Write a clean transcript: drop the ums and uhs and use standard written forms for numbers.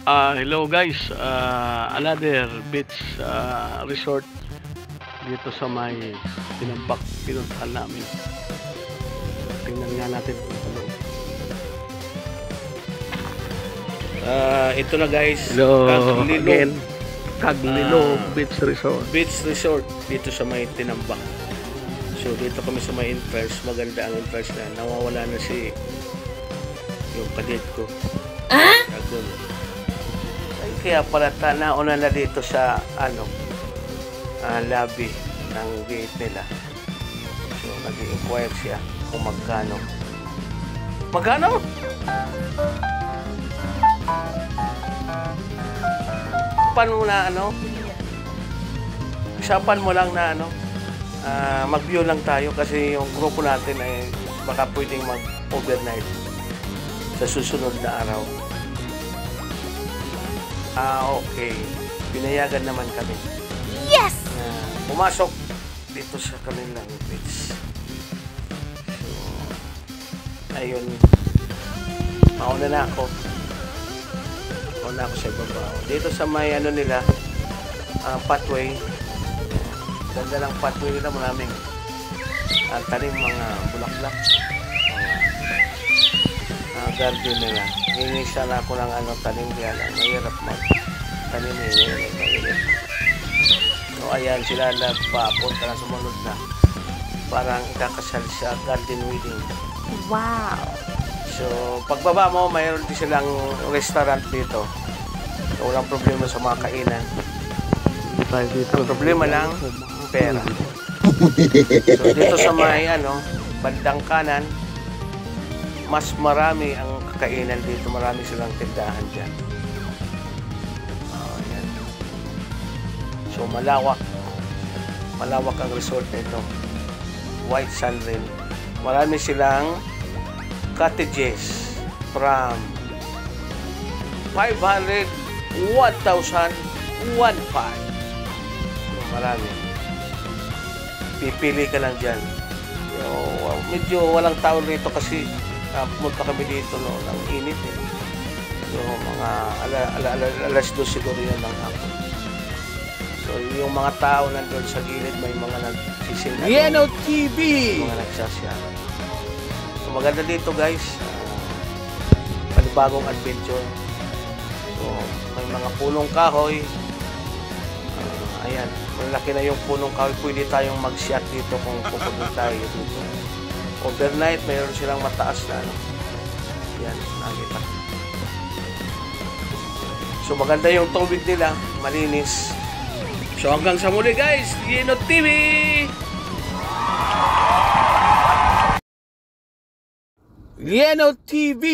Hello guys, another beach resort dito sa may Tinambak, pinuntahan namin. Tingnan nga natin kung ano. Ito na guys. Hello Caglilo. again, Caglilo Beach Resort. Beach Resort dito sa may Tinambak. So dito kami sa may entrance. Maganda ang entrance na. Nawawala na si yung kadet ko. Agon. Ay, kaya pala nauna na dito sa lobby ng gate nila. So nag-inquire siya kung magkano. Magkano? Paano na isapan mo lang na mag-view lang tayo kasi yung grupo natin ay baka pwedeng mag-overnight sa susunod na araw. Okay. Pinayagan naman kami. Yes! Pumasok dito sa kanilang beach. So, ayun. Mauna na ako. Mauna ako sa ibaba. Dito sa may nila, pathway. Ganda ng pathway nila. Maraming tanim mga bulaklak. Garden nila. Inisa na ako ng tanim kaya lang. Mahirap mag-tanim eh. So ayan sila nagpapunta na sumunod na. Parang ikakasal sa garden wedding. Wow! So pagbaba mo, mayroon din silang restaurant dito. So walang problema sa mga kainan. Ang problema lang, pera. So dito sa may bandang kanan, mas marami ang kakainan dito. Marami silang tindahan dyan. Ayan. So malawak. Malawak ang resort nito. White Sand Rim. Marami silang cottages from 500, 1,000, 1,500. So marami. Pipili ka lang dyan. So, medyo walang tao rito kasi pumunta kami dito ang init eh. So mga alas 2 siguro yan ng hapon. So yung mga tao nandun sa gilid, may mga nagsisinda. Yeno TV! Mga nagsasyahan. So maganda dito guys. Panibagong adventure. So may mga punong kahoy. Ayan, malaki na yung punong kahoy. Pwede tayong mag-shot dito kung pupunta tayo dito. Overnight, mayroon silang mataas na yan, nakita. So maganda yung tubig nila, malinis. So hanggang sa muli guys, Yeno TV! Yeno TV!